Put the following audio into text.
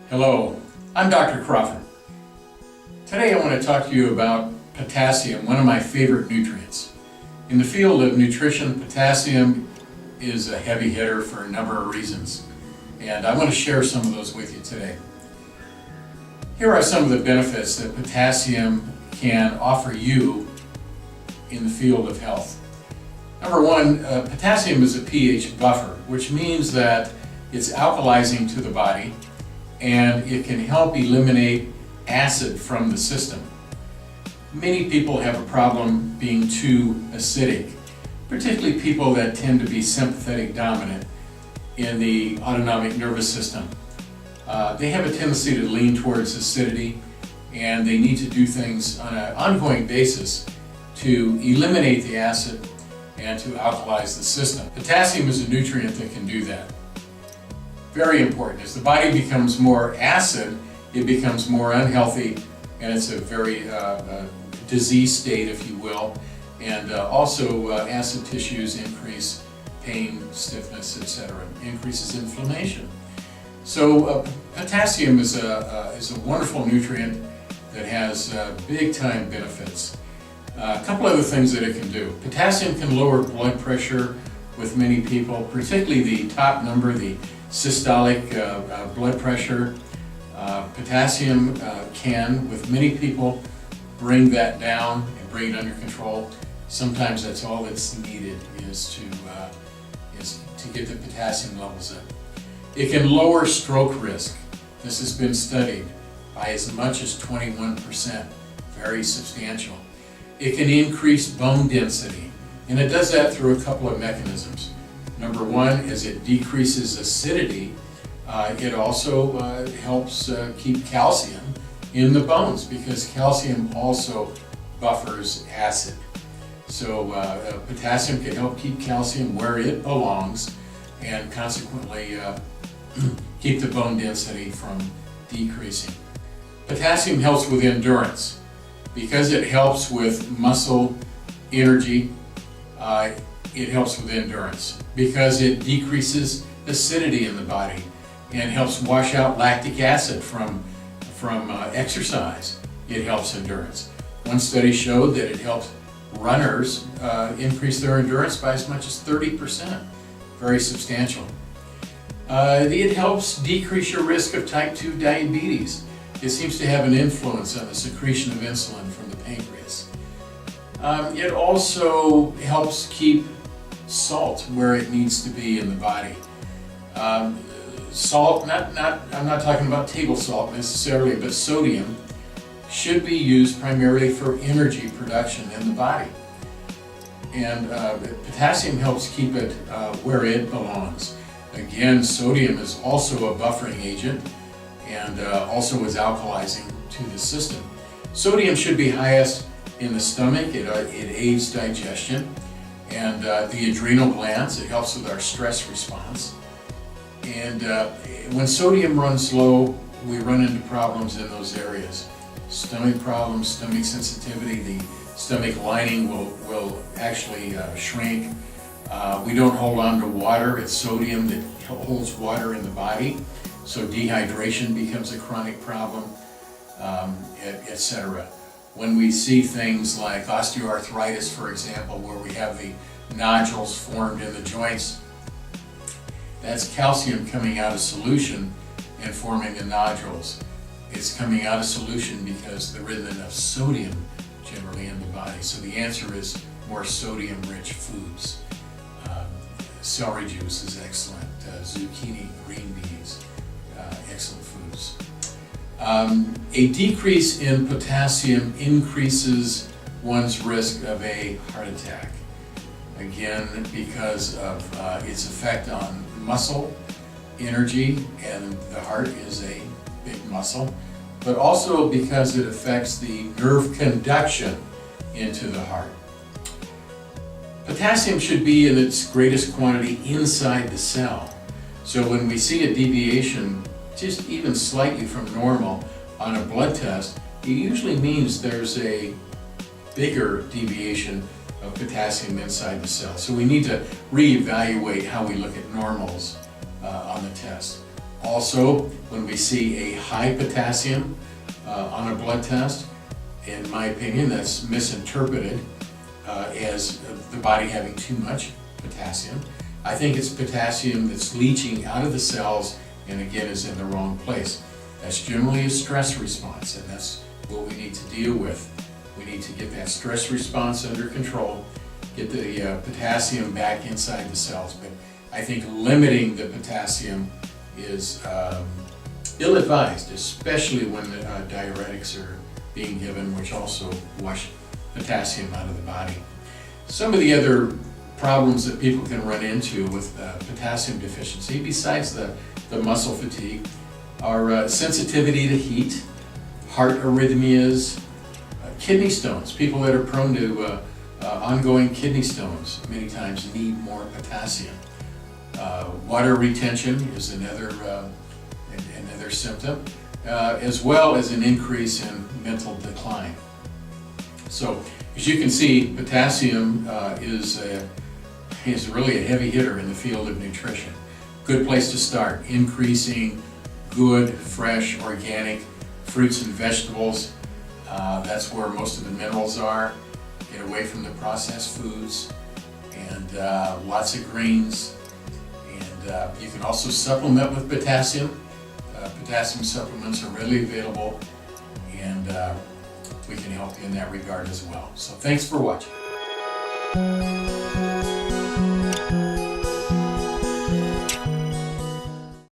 Hello, I'm Dr. Crawford. Today I want to talk to you about potassium, one of my favorite nutrients. In the field of nutrition, potassium is a heavy hitter for a number of reasons, and I want to share some of those with you today. Here are some of the benefits that potassium can offer you in the field of health. Number one, potassium is a pH buffer, which means that it's alkalizing to the body and it can help eliminate acid from the system. Many people have a problem being too acidic, particularly people that tend to be sympathetic dominant in the autonomic nervous system. They have a tendency to lean towards acidity, and they need to do things on an ongoing basis to eliminate the acid and to alkalize the system. Potassium is a nutrient that can do that. Very important. As the body becomes more acid, it becomes more unhealthy, and it's a very disease state, if you will. And also acid tissues increase pain, stiffness, etc. Increases inflammation. So potassium is a wonderful nutrient that has big time benefits. A couple other things that it can do. Potassium can lower blood pressure with many people, particularly the top number, the systolic blood pressure. Potassium can, with many people, bring that down and bring it under control. Sometimes that's all that's needed is to get the potassium levels up. It can lower stroke risk. This has been studied by as much as 21%, very substantial. It can increase bone density, and it does that through a couple of mechanisms. Number one is it decreases acidity. It also helps keep calcium in the bones, because calcium also buffers acid. So potassium can help keep calcium where it belongs, and consequently keep the bone density from decreasing. Potassium helps with endurance. Because it helps with muscle energy, it helps with endurance. Because it decreases acidity in the body and helps wash out lactic acid from exercise, it helps endurance. One study showed that it helps runners increase their endurance by as much as 30%, very substantial. It helps decrease your risk of type 2 diabetes. It seems to have an influence on the secretion of insulin from the pancreas. It also helps keep salt where it needs to be in the body. Salt, I'm not talking about table salt necessarily, but sodium should be used primarily for energy production in the body. And potassium helps keep it where it belongs. Again, sodium is also a buffering agent and also is alkalizing to the system. Sodium should be highest in the stomach. It aids digestion, and the adrenal glands. It helps with our stress response. And when sodium runs low, we run into problems in those areas. Stomach problems, stomach sensitivity, the stomach lining will actually shrink. We don't hold on to water. It's sodium that holds water in the body. So dehydration becomes a chronic problem, etc. When we see things like osteoarthritis, for example, where we have the nodules formed in the joints, that's calcium coming out of solution and forming the nodules. It's coming out of solution because there isn't enough sodium generally in the body. So the answer is more sodium-rich foods. Celery juice is excellent. Zucchini, green beans, excellent foods. A decrease in potassium increases one's risk of a heart attack. Again, because of its effect on muscle energy, and the heart is a big muscle, but also because it affects the nerve conduction into the heart. Potassium should be in its greatest quantity inside the cell. So when we see a deviation, just even slightly from normal on a blood test, it usually means there's a bigger deviation of potassium inside the cell. So we need to reevaluate how we look at normals on the test. Also, when we see a high potassium on a blood test, in my opinion, that's misinterpreted as the body having too much potassium. I think it's potassium that's leaching out of the cells and again is in the wrong place. That's generally a stress response, and that's what we need to deal with. We need to get that stress response under control, get the potassium back inside the cells. But I think limiting the potassium is ill-advised, especially when diuretics are being given, which also wash potassium out of the body. Some of the other problems that people can run into with potassium deficiency, besides the muscle fatigue, are sensitivity to heat, heart arrhythmias, kidney stones. People that are prone to ongoing kidney stones many times need more potassium. Water retention is another symptom, as well as an increase in mental decline. So, as you can see, potassium is really a heavy hitter in the field of nutrition. Good place to start, increasing good, fresh, organic fruits and vegetables. That's where most of the minerals are. Get away from the processed foods, and lots of greens. And you can also supplement with potassium. Potassium supplements are readily available, and we can help you in that regard as well. So thanks for watching.